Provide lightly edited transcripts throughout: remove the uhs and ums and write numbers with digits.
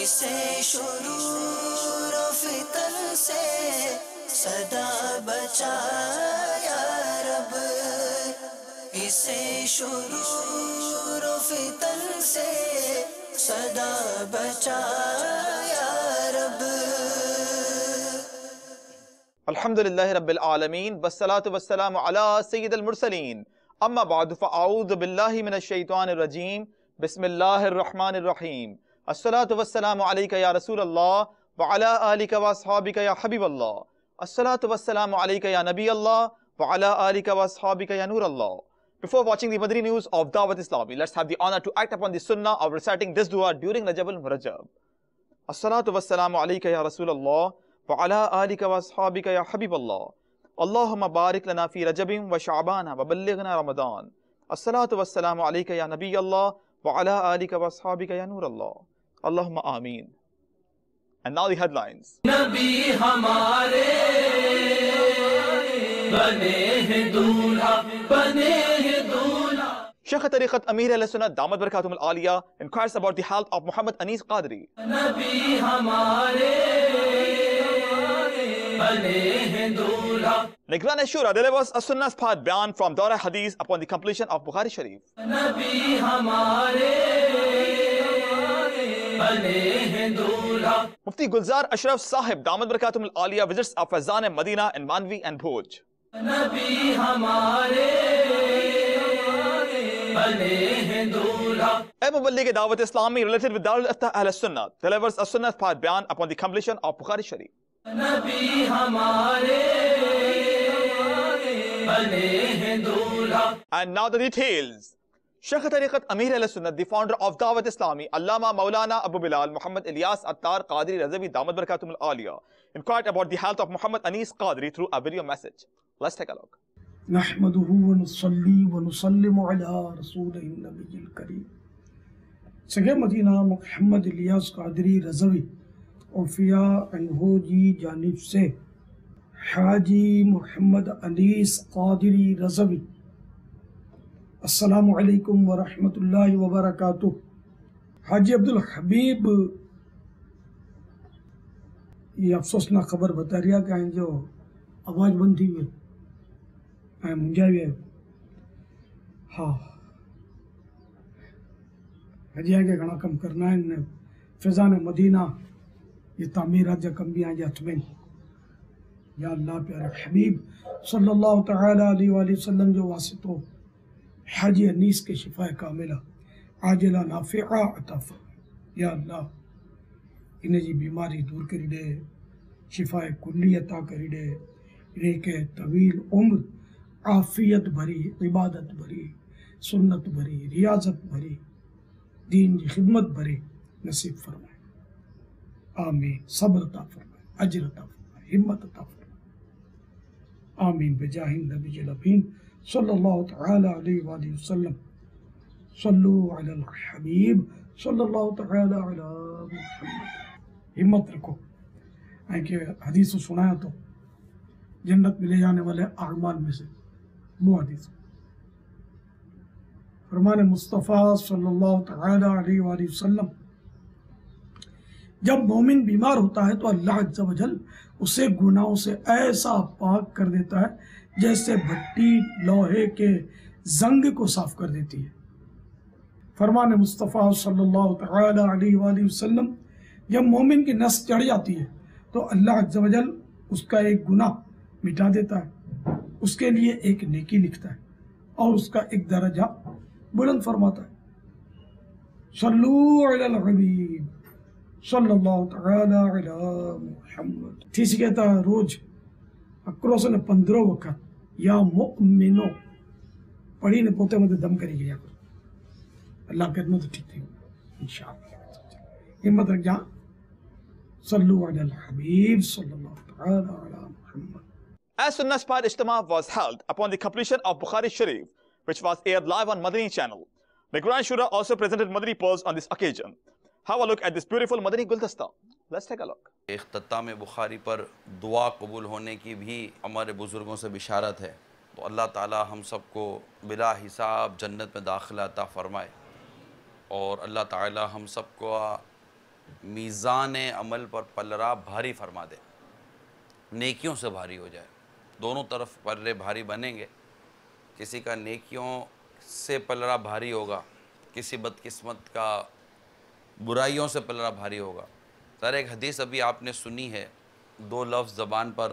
اسے شرور و فتن سے صدا بچا یا رب، اسے شرور و فتن سے صدا بچا یا رب۔ الحمدللہ رب العالمین والصلاة والسلام علی سید المرسلین، اما بعد فاعوذ باللہ من الشیطان الرجیم، بسم اللہ الرحمن الرحیم۔ الصلاة والسلام علیک یا رسول اللہ وعلی آلک واصحابک یا حبیب اللہ، الصلاة والسلام علیک یا نبی اللہ وعلی آلک واصحابک یا نور اللہ۔ Before watching the Madani news of Dawat Islami, let's have the honor to act upon the sunnah of reciting this dua during Rajab al-Murajab. As-salatu was-salamu alayka ya Rasulallah wa ala alika wa ashabika ya Habiballah. Allahumma barik lana fi Rajabin wa Sha'bana wa ballighna Ramadan. As-salatu was-salamu alayka ya Nabi Allah wa ala alika wa ashabika ya Nur Allah. Allahumma ameen. And now the headlines. نبی ہمارے بنے ہیں دولہا، بنے ہیں دولہا۔ Shaykh Tariqat Amir al-Sunnah Damat Barakatum al-Aliyah inquires about the health of Muhammad Anis Qadri. نبی ہمارے بنے ہیں دولہا، Nigran Ashura delivers a Sunnah's part bayan from Dawra Hadith upon the completion of Bukhari Sharif. نبی ہمارے بنے ہیں دولہا۔ Mufti Gulzar Ashraf Sahib Damat Barakatum al-Aliyah visits a Fazan Madina in Manvi and Bhoj. نبی ہمارے بنے ہیں دولہا۔ Abu Balligh Dawat Islami related with Darul Iftah Ahl Sunnah delivers a Sunnah's part bayan upon the completion of Bukhari Sharif. نبی ہمارے بنے ہیں دولہا۔ And now the details. Shaykh Tariqat Amir al-Sunnah, the founder of Dawat Islami, Allama Maulana Abu Bilal Muhammad Ilyas Attar Qadri Razavi Damat Barakatum al-Aliyah, inquired about the health of Muhammad Anis Qadri through a video message. Let's take a look. نحمده ونصلي ونسلم على رسوله النبي الكريم سگے مدینہ محمد الیاس قادری رضوی عفیہ عنہ جی جانب سے حاجی محمد انیس قادری رضوی السلام علیکم ورحمۃ اللہ وبرکاتہ۔ حاجی عبدالحبیب یہ افسوسناک خبر بتا رہا کہ ہیں جو آواز بند تھی ہوئے منجاوی ہے۔ ہاں حجیہ کے گھنا کم کرنا ہے، فیضان مدینہ یہ تعمیرات جا کم بھی آئیں جا تمہیں یا اللہ پیارے حبیب صلی اللہ تعالی علیہ وآلہ وسلم جو واسطو حاجی انیس کے شفا کاملہ عاجلہ نافعہ عطا فرمائے۔ یا اللہ انہیں جی بیماری دور کری دے، شفا کلی عطا کری دے، انہیں کے طویل عمر، عافیت بھری، عبادت بھری، سنت بھری، ریاضت بھری، دین کی خدمت بھری نصیب فرمائے۔ آمین۔ صبر عطا فرمائے، اجر عطا فرمائے، ہمت عطا فرمائے۔ آمین بجاہ النبی الامین صلی اللہ تعالی علیہ وآلہ وسلم۔ صلو علی الحبیب صلی اللہ تعالی علی محمد۔ ہمت رکھو کہ حدیث سنایا تو جنت میں لے جانے والے اعمال میں سے وہ حدیث فرمان مصطفیٰ صلی اللہ تعالی علیہ وآلہ وسلم، جب مومن بیمار ہوتا ہے تو اللہ عز و جل اسے گناہوں سے ایسا پاک کر دیتا ہے جیسے بھٹی لوہے کے زنگ کو صاف کر دیتی ہے۔ فرمان مصطفیٰ صلی اللہ تعالی علیہ وآلہ وسلم، جب مومن کی نس چڑھ جاتی ہے تو اللہ عز و جل اس کا ایک گناہ مٹا دیتا ہے، اس کے لیے ایک نیکی لکھتا ہے اور اس کا ایک درجہ بلند فرماتا ہے۔ صلو علی الحبیب صلی اللہ تعالی علی محمد۔ تیسی کہتا ہے روز اکروسن 15 وقت یا مؤمنو پڑھی نے پوتے مدد دم کری گیا کرو، اللہ کرنا تو ٹھیک تھی انشاءاللہ۔ ہمت رکھ جا۔ صلو علی الحبیب صلی اللہ تعالی علی محمد۔ As Sunnah's part Ijtima was held upon the completion of Bukhari Sharif, which was aired live on Madani channel. The Quran Shura also presented Madani pearls on this occasion. Have a look at this beautiful Madani Guldasta. Let's take a look. اختتام بخاری پر دعا قبول ہونے کی بھی ہمارے بزرگوں سے بشارت ہے، تو اللہ تعالی ہم سب کو بلا حساب جنت میں داخلہ عطا فرمائے، اور اللہ تعالی ہم سب کو میزان عمل پر پلڑا بھاری فرما دے، نیکیوں سے بھاری ہو جائے، دونوں طرف پلڑے بھاری بنیں گے۔ کسی کا نیکیوں سے پلڑا بھاری ہوگا، کسی بدقسمت کا برائیوں سے پلڑا بھاری ہوگا۔ سر ایک حدیث ابھی آپ نے سنی ہے، دو لفظ زبان پر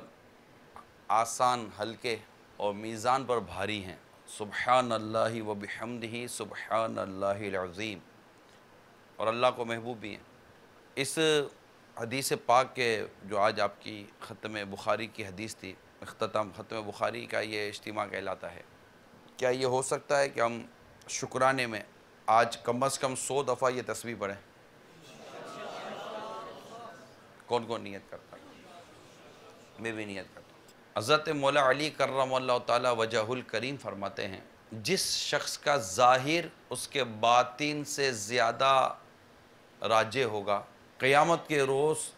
آسان ہلکے اور میزان پر بھاری ہیں، سبحان اللہ و بحمدہ سبحان اللہ العظیم، اور اللہ کو محبوب بھی ہیں۔ اس حدیث پاک کے جو آج آپ کی ختم بخاری کی حدیث تھی، اختتام ختم بخاری کا یہ اجتماع کہلاتا ہے۔ کیا یہ ہو سکتا ہے کہ ہم شکرانے میں آج کم از کم 100 دفعہ یہ تسبیح پڑھیں؟ کون کون نیت کرتا ہے؟ میں بھی نیت کرتا ہوں۔ حضرت مولا علی کرم اللہ تعالی وجہ الکریم فرماتے ہیں، جس شخص کا ظاہر اس کے باطن سے زیادہ راجع ہوگا، قیامت کے روز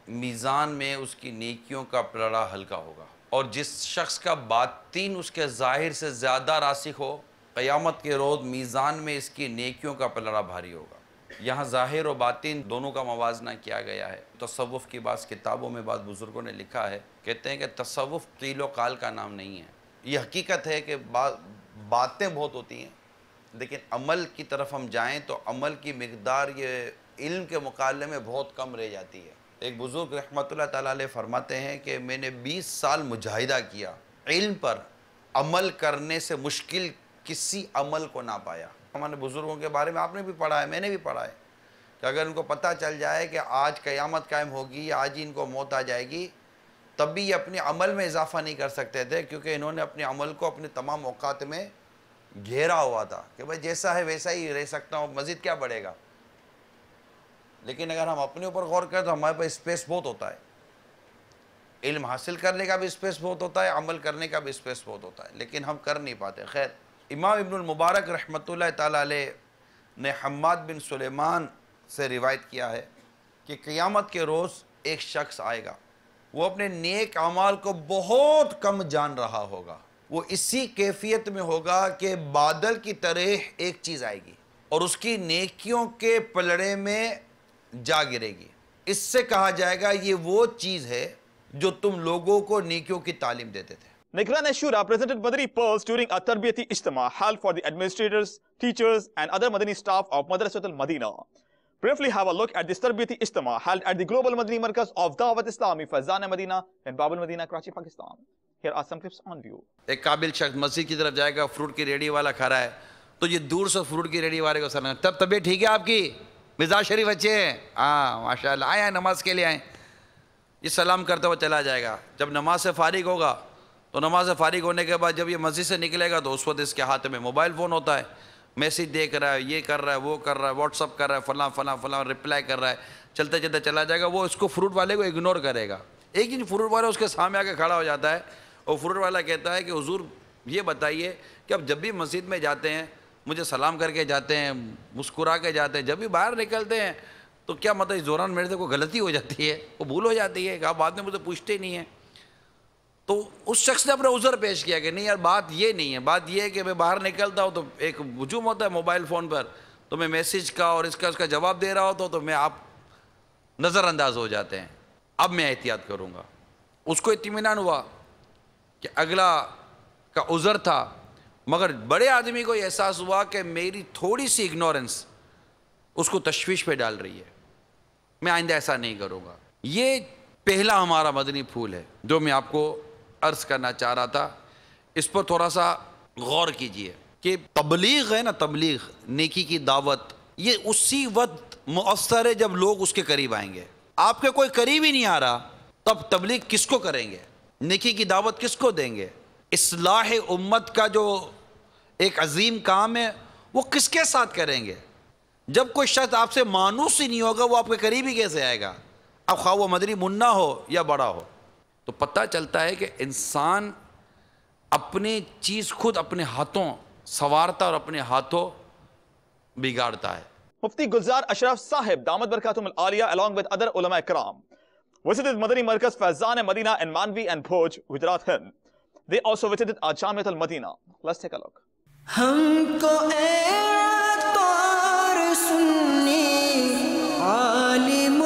میزان میں اس کی نیکیوں کا پلڑا ہلکا ہوگا، اور جس شخص کا باطن اس کے ظاہر سے زیادہ راسخ ہو، قیامت کے روز میزان میں اس کی نیکیوں کا پلڑا بھاری ہوگا۔ یہاں ظاہر و باطن دونوں کا موازنہ کیا گیا ہے۔ تصوف کی بعض کتابوں میں بعض بزرگوں نے لکھا ہے، کہتے ہیں کہ تصوف قیل و قال کا نام نہیں ہے۔ یہ حقیقت ہے کہ باتیں بہت ہوتی ہیں، لیکن عمل کی طرف ہم جائیں تو عمل کی مقدار یہ علم کے مقابلے میں بہت کم رہ جاتی ہے۔ ایک بزرگ رحمۃ اللہ تعالیٰ علیہ فرماتے ہیں کہ میں نے 20 سال مجاہدہ کیا، علم پر عمل کرنے سے مشکل کسی عمل کو نہ پایا۔ ہمارے بزرگوں کے بارے میں آپ نے بھی پڑھا ہے، میں نے بھی پڑھا ہے، کہ اگر ان کو پتہ چل جائے کہ آج قیامت قائم ہوگی یا آج ہی ان کو موت آ جائے گی، تب بھی یہ اپنے عمل میں اضافہ نہیں کر سکتے تھے، کیونکہ انہوں نے اپنے عمل کو اپنے تمام اوقات میں گھیرا ہوا تھا کہ بھائی جیسا ہے ویسا ہی رہ سکتا ہوں، مزید کیا بڑھے گا۔ لیکن اگر ہم اپنے اوپر غور کریں تو ہمارے پاس اسپیس بہت ہوتا ہے، علم حاصل کرنے کا بھی اسپیس بہت ہوتا ہے، عمل کرنے کا بھی اسپیس بہت ہوتا ہے، لیکن ہم کر نہیں پاتے۔ خیر، امام ابن المبارک رحمۃ اللہ تعالیٰ علیہ نے حماد بن سلیمان سے روایت کیا ہے کہ قیامت کے روز ایک شخص آئے گا، وہ اپنے نیک اعمال کو بہت کم جان رہا ہوگا، وہ اسی کیفیت میں ہوگا کہ بادل کی طرح ایک چیز آئے گی اور اس کی نیکیوں کے پلڑے میں جا گرے گی۔ اس سے کہا جائے گا یہ وہ چیز ہے جو تم لوگوں کو نیکیوں کی تعلیم دیتے تھے۔ Nikran Ashura presented Madani pearls during a Tarbiyati Ijtima held for the administrators, teachers and other Madani staff of Madrasat al-Madina. Briefly have a look at this Tarbiyati Ijtima held at the Global Madani Markaz of Dawat Islami Faizan Madina in Bab al-Madina, Karachi, Pakistan. Here are some clips on view. ایک قابل شخص مسجد کی طرف جائے گا، fruit کی ریڑھی والا کھڑا ہے، تو یہ دور سے فروٹ کی ریڑھی والے کو سلام، تب طبیعت ٹھیک ہے آپ کی؟ مزاج شریف اچھے ہیں؟ ہاں ماشاءاللہ، آئے ہیں نماز کے لیے آئیں۔ یہ سلام کرتے ہوئے چلا جائے گا۔ جب نماز سے فارغ ہوگا تو نماز سے فارغ ہونے کے بعد جب یہ مسجد سے نکلے گا تو اس وقت اس کے ہاتھ میں موبائل فون ہوتا ہے، میسیج دیکھ رہا ہے، یہ کر رہا ہے، وہ کر رہا ہے، واٹس اپ کر رہا ہے، فلاں فلاں فلاں رپلائی کر رہا ہے، چلتے چلتے چلا جائے گا۔ وہ اس کو فروٹ والے کو اگنور کرے گا۔ ایک دن فروٹ والا اس کے سامنے آ کے کھڑا ہو جاتا ہے اور فروٹ والا کہتا ہے کہ حضور یہ بتائیے کہ اب جب بھی مسجد میں جاتے ہیں مجھے سلام کر کے جاتے ہیں، مسکرا کے جاتے ہیں، جب بھی باہر نکلتے ہیں تو کیا مطلب اس دوران میرے سے کوئی غلطی ہو جاتی ہے، وہ بھول ہو جاتی ہے کہ آپ بعد میں مجھے پوچھتے نہیں ہیں؟ تو اس شخص نے اپنا عذر پیش کیا کہ نہیں یار بات یہ نہیں ہے، بات یہ ہے کہ میں باہر نکلتا ہوں تو ایک ہجوم ہوتا ہے موبائل فون پر، تو میں میسیج کا اور اس کا جواب دے رہا ہوتا ہوں تو میں آپ نظر انداز ہو جاتے ہیں، اب میں احتیاط کروں گا۔ اس کو اطمینان ہوا کہ اگلا کا عذر تھا، مگر بڑے آدمی کو یہ احساس ہوا کہ میری تھوڑی سی اگنورنس اس کو تشویش پہ ڈال رہی ہے، میں آئندہ ایسا نہیں کروں گا۔ یہ پہلا ہمارا مدنی پھول ہے جو میں آپ کو عرض کرنا چاہ رہا تھا۔ اس پر تھوڑا سا غور کیجئے کہ تبلیغ ہے نا، تبلیغ، نیکی کی دعوت، یہ اسی وقت مؤثر ہے جب لوگ اس کے قریب آئیں گے۔ آپ کے کوئی قریب ہی نہیں آ رہا تب تبلیغ کس کو کریں گے؟ نیکی کی دعوت کس کو دیں گے؟ اصلاح امت کا جو ایک عظیم کام ہے وہ کس کے ساتھ کریں گے؟ جب کوئی شخص آپ سے مانوس ہی نہیں ہوگا وہ آپ کے قریب ہی کیسے آئے گا؟ اب خواہ وہ مدنی منا ہو یا بڑا ہو۔ تو پتہ چلتا ہے کہ انسان اپنی چیز خود اپنے ہاتھوں سنوارتا اور اپنے ہاتھوں بگاڑتا ہے۔ Mufti Gulzar Ashraf Sahib Damat Barakatum Al-Aliya along with other ulama ikram visited Madani Markaz Faizan Madina in Manvi and Bhoj, Gujarat, Hind. They also visited Jamiat al-Madina. Let's take a look. ہم کو اے طور سنی عالم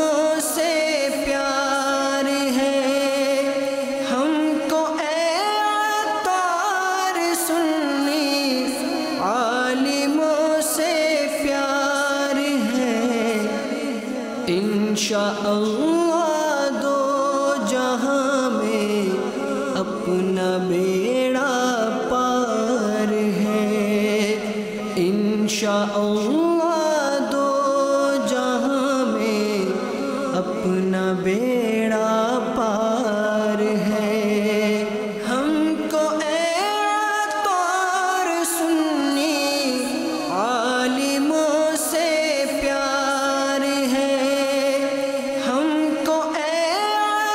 انشاءاللہ دو جہاں میں اپنا بیڑا پار ہے، انشاءاللہ دو جہاں میں اپنا بیڑا پار ہے۔ ہم کو اے عطار سنی عالموں سے پیار ہے، ہم کو اے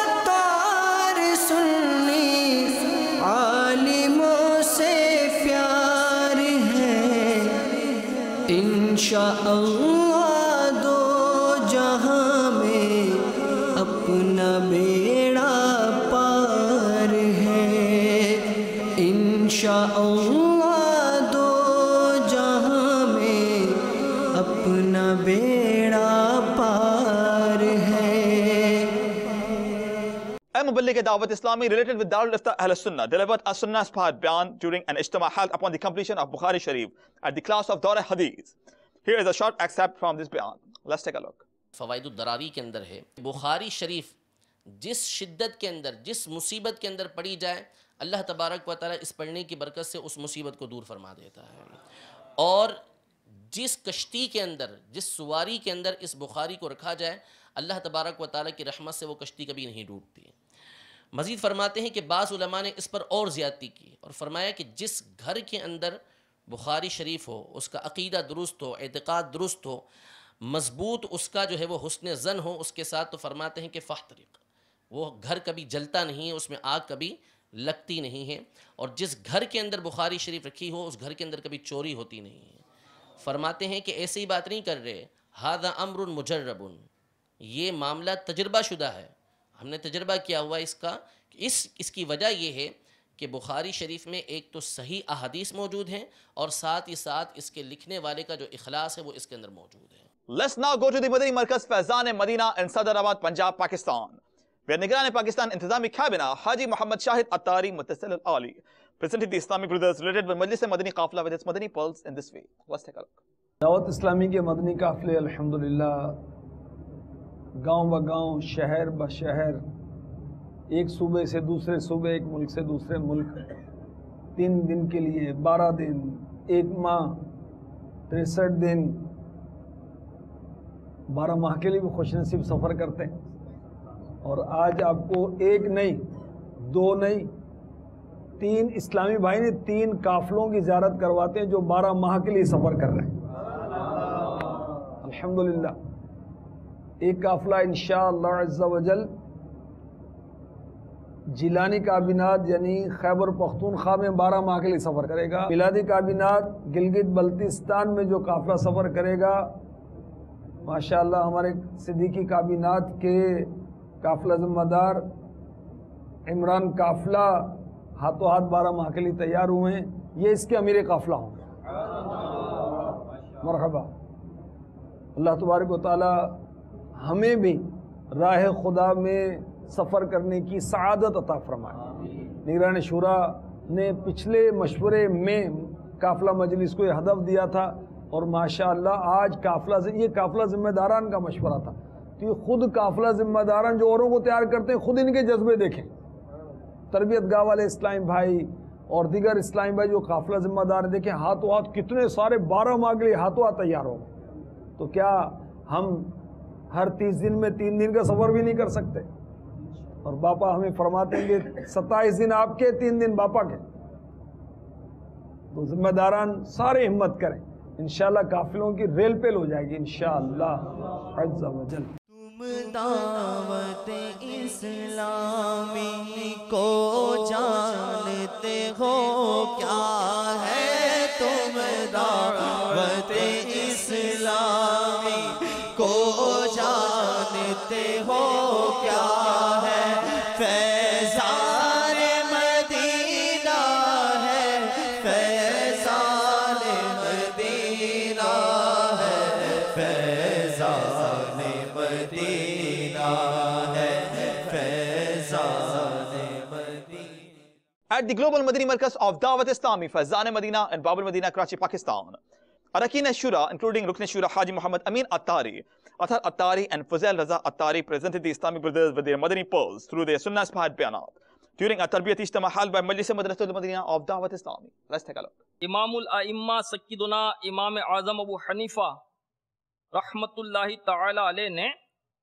عطار سنی عالموں سے پیار ہے، انشاءاللہ دو جہاں میں اپنا بیڑا پار ہے، انشاءاللہ دو جہاں میں اپنا بیڑا پار ہے۔ اے مبلغ دعوت اسلامی related with Darul Ifta Ahl Sunnah delivered a Sunnah inspired bayan during an ijtima held upon the completion of Bukhari Sharif at the class of Dawra Hadith. Here is a short excerpt from this bayan. Let's take a look. فوائد الدراری کے اندر ہے، بخاری شریف جس شدت کے اندر، جس مصیبت کے اندر پڑھی جائے، اللہ تبارک و تعالیٰ اس پڑھنے کی برکت سے اس مصیبت کو دور فرما دیتا ہے، اور جس کشتی کے اندر، جس سواری کے اندر اس بخاری کو رکھا جائے، اللہ تبارک و تعالیٰ کی رحمت سے وہ کشتی کبھی نہیں ڈوبتی۔ مزید فرماتے ہیں کہ بعض علماء نے اس پر اور زیادتی کی اور فرمایا کہ جس گھر کے اندر بخاری شریف ہو، اس کا عقیدہ درست ہو، اعتقاد درست ہو، مضبوط اس کا جو ہے وہ حسن ظن ہو اس کے ساتھ، تو فرماتے ہیں کہ فاحترق، وہ گھر کبھی جلتا نہیں ہے، اس میں آگ کبھی لگتی نہیں ہے، اور جس گھر کے اندر بخاری شریف رکھی ہو اس گھر کے اندر کبھی چوری ہوتی نہیں ہے۔ فرماتے ہیں کہ ایسی بات نہیں کر رہے، ھذا امر مجرب، یہ معاملہ تجربہ شدہ ہے، ہم نے تجربہ کیا ہوا اس کا۔ اس کی وجہ یہ ہے کہ بخاری شریف میں ایک تو صحیح احادیث موجود ہیں، اور ساتھ ہی ساتھ اس کے لکھنے والے کا جو اخلاص ہے وہ اس کے اندر موجود ہے۔ Let's now go to the Madani Markaz Faizan Madina in Sadarabad, Punjab, Pakistan, where Nigran Pakistan Intizami Cabinet Haji Muhammad Shahid Attari Muttasil Al-Ali presented the Islamic brothers related with Majlis Madani Qafla with its Madani pulse in this way. Let's take a look. دعوت اسلامی کے مدنی قافلے الحمدللہ گاؤں و گاؤں، شہر ب شہر، ایک صوبے سے دوسرے صوبے، ایک ملک سے دوسرے ملک، 3 دن کے لیے، 12 دن، 1 ماہ، 63 دن، 12 ماہ کے لیے بھی خوش نصیب سفر کرتے ہیں۔ اور آج آپ کو 1 نہیں، 2 نہیں، 3 اسلامی بھائی نے 3 قافلوں کی زیارت کرواتے ہیں جو 12 ماہ کے لیے سفر کر رہے ہیں الحمدللہ۔ ایک قافلہ انشاءاللہ عز و جل جیلانی کابینات یعنی خیبر پختونخوا میں 12 ماہ کے لیے سفر کرے گا۔ بلادی کابینات گلگت بلتستان میں جو قافلہ سفر کرے گا، ماشاءاللہ ہمارے صدیقی کابینات کے قافلہ ذمہ دار عمران قافلہ ہاتھوں ہاتھ 12 ماہ کے لیے تیار ہوئے ہیں، یہ اس کے امیر قافلہ ہوں گے۔ مرحبا۔ اللہ تبارک و تعالی ہمیں بھی راہ خدا میں سفر کرنے کی سعادت عطا فرمائے۔ نگران شورا نے پچھلے مشورے میں قافلہ مجلس کو یہ ہدف دیا تھا، اور ماشاءاللہ آج یہ قافلہ ذمہ داران کا مشورہ تھا، تو یہ خود قافلہ ذمہ داران جو اوروں کو تیار کرتے ہیں، خود ان کے جذبے دیکھیں۔ تربیت گاہ والے اسلامی بھائی اور دیگر اسلامی بھائی جو قافلہ ذمہ دار ہیں، دیکھیں ہاتھوں ہاتھ کتنے سارے 12 ماہ کے لیے ہاتھوں ہاتھ تیار ہو گئے۔ تو کیا ہم ہر 30 دن میں 3 دن کا سفر بھی نہیں کر سکتے؟ اور باپا ہمیں فرماتے ہیں کہ 27 دن آپ کے، 3 دن باپا کے۔ تو ذمہ داران سارے ہمت کریں، انشاءاللہ قافلوں کی ریل پیل ہو جائے گی انشاءاللہ عز و جل۔ تم دعوت اسلامی کو جانتے ہو کیا ہے، تم دعوت اسلامی کو جانتے ہو کیا ہے، فیضان مدینہ ہے، فیضان مدینہ ہے، فیضان مدینہ ہے، Faizan Madina. At the Global Madani Markaz of Dawat Islami Faizan Madina in Babul Madina, Karachi, Pakistan, Arakin Shura, including Rukn Shura Haji Muhammad Amin Attari, Athar Attari and Fuzail Raza Attari presented the Islamic brothers with their Madani pearls through their Sunnah-inspired bayanat during a Tarbiyat Ijtima held by Majlis Madrasatul Madinah of Dawat Islami. Let's take a look. Imamul A'imma Sayyiduna Imam Azam Abu Hanifa Rahmatullahi Ta'ala alayh ne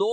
2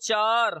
4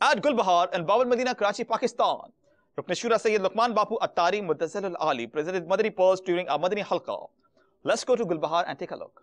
At Gulbahar and Bawal Madina, Karachi, Pakistan, Rukn Shura Sayyid Luqman Bapu Attari Muttasil Al-Ali presented Madani pearls during a Madani halqa. Let's go to Gulbahar and take a look.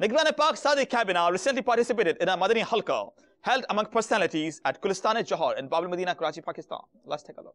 Nigran Pak Sadiq Kabina recently participated in a Madani halqa held among personalities at Gulistan-e-Johar in Bawal Madina, Karachi, Pakistan. Let's take a look.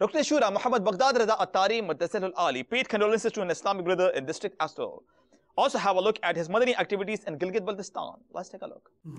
Rukn Shura Muhammad Baghdad Raza Attari Muttasil Al-Ali paid condolences to an Islamic brother in district Astral. Also have a look at his Madani activities in Gilgit-Baltistan. Let's take a look.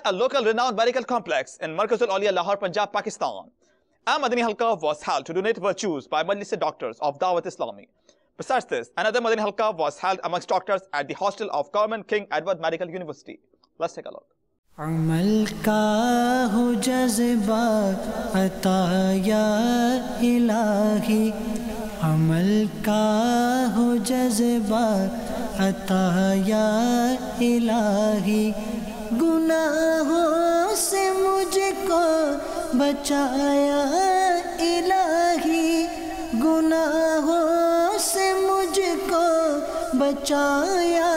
At a local renowned medical complex in Markaz Al-Awliya, Lahore, Punjab, Pakistan, a Madani Halqa was held to donate virtues by Majlis doctors of Dawat Islami. Besides this, another Madani Halqa was held amongst doctors at the hostel of Government King Edward Medical University. Let's take a look. عمل کا ہو جذبہ عطا یا الہی، عمل کا ہو جذبہ عطا یا الہی، گناہوں سے مجھ کو بچایا الہی، گناہوں سے مجھ کو بچایا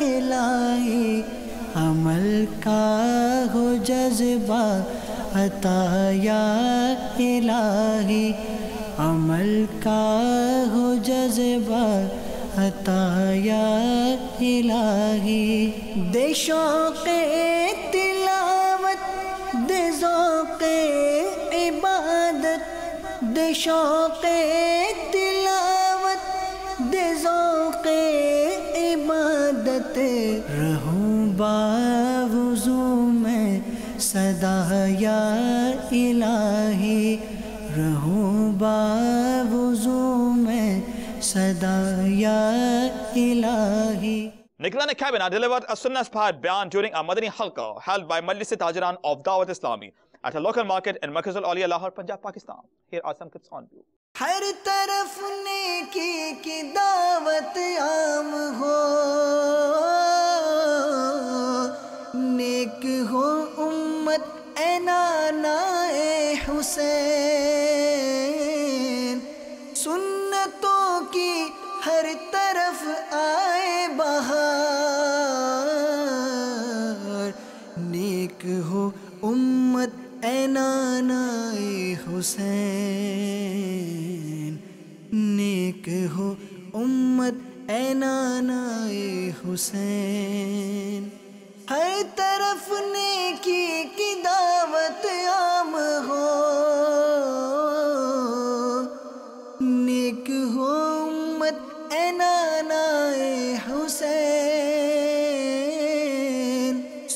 الہی، عمل کا ہو جذبہ عطا یا الہی، عمل کا ہو جذبہ عطا یا الہی، دے شوق تلاوت دے ذوق عبادت، دے شوق تلاوت دے ذوق عبادت، رہوں باوضو میں صدا یا الہی، رہوں باوضو میں صدا یا الہی. Nigarani Cabinet delivered a Sunnah-inspired bayan during a Madani Halqa held by Majlis Tajiran of Dawat Islami at a local market in Markaz Al-Awliya, Lahore, Punjab, Pakistan. Here are some clips on view. ہر طرف نیکی کی دعوت عام ہو، نیک ہو امت اے نانا اے حسین، سنتوں کی ہر طرف آئے بہار، نیک ہو امت اے نانا اے حسین، نیک ہو امت اے نانا اے حسین، ہر طرف نیکی کی دعوت عام ہو، نیک ہو امت اے نانا اے حسین،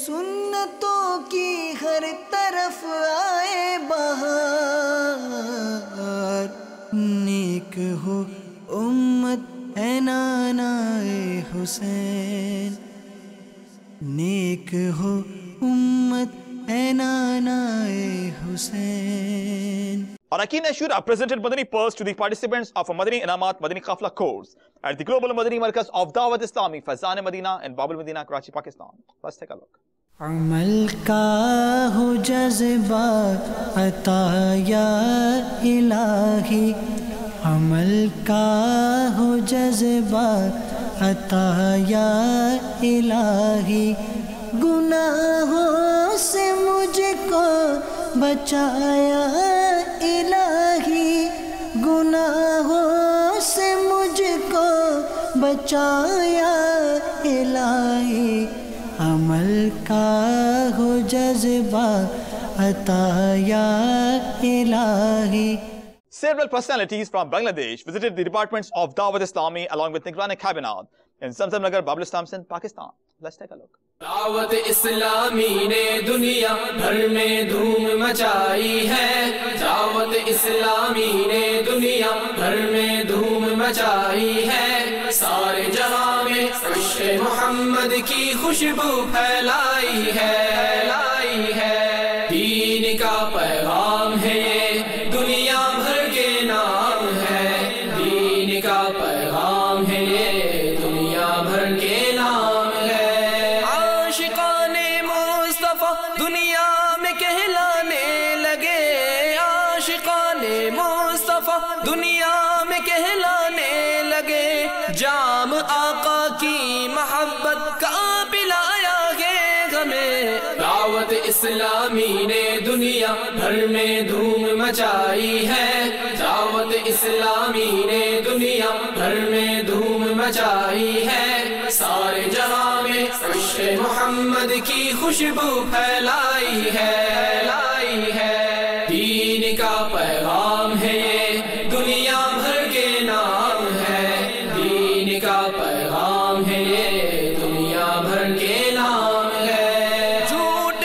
سنتوں کی ہر طرف آئے بہار، نیک ہو امت اے نانا اے حسین، نیک ہو امت اے نانا اے حسین. Arakin Ashura presented Madani Purse to the participants of a Madani Inamat Madani Qafla course at the Global Madani Markaz of Dawat Islami, Faizan Madina in Babul Madina, Karachi, Pakistan. Let's take a look. عمل کا ہو جذبہ عطا یا الہی، عمل کا ہو جذبہ عطا یا الہی، گناہوں سے مجھ کو بچایا الہی، گناہوں سے مجھ کو بچایا الہی، عمل کا ہو جذبہ عطا یا الہی. Several personalities from Bangladesh visited the departments of Dawat Islami along with Nigarani Cabinet in Zamzam Nagar, Babul Islam Sindh, Pakistan. Let's take a look. دعوت اسلامی نے دنیا بھر میں دھوم مچائی ہے، دعوت اسلامی نے دنیا بھر میں دھوم مچائی ہے، سارے جہاں میں عشق محمد کی خوشبو پھیلائی ہے، دین کا پیغام ہے یہ دنیا بھر کے نام ہے، دین کا پیغام ہے یہ دنیا بھر کے نام ہے، عاشقان مصطفیٰ دنیا میں کہلانے لگے، عاشقان مصطفیٰ دنیا میں کہلانے لگے، جام آقا کی محبت کا پلایا گے ہمیں، دعوت اسلامی نے دنیا بھر میں دھوم مچائی ہے، دعوت اسلامی نے دنیا بھر میں دھوم مچائی ہے، سارے جہاں میں عشق محمد کی خوشبو پھیلائی ہے، دین کا پیغام ہے یہ دنیا بھر کے نام ہے، دین کا پیغام ہے یہ دنیا بھر کے نام ہے، جھوٹ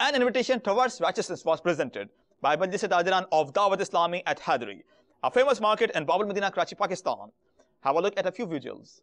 An invitation towards righteousness was presented by Majlis Tajiran of Dawat Islami at Hadri, a famous market in Babul Medina, Karachi, Pakistan. Have a look at a few visuals.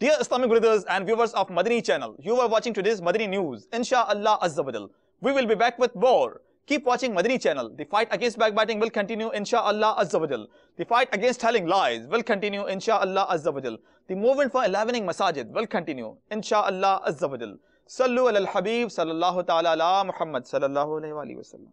Dear Islamic brothers and viewers of Madani channel, you are watching today's Madani news. Insha'Allah Azza wa Jal, we will be back with more. Keep watching Madani channel. The fight against backbiting will continue, Insha'Allah Azza wa Jal. The fight against telling lies will continue, Insha'Allah Azza wa Jal. The movement for enlivening masajid will continue, Insha'Allah Azza wa Jal. Sallu ala al-Habib sallallahu ta'ala ala Muhammad sallallahu alayhi wa sallam.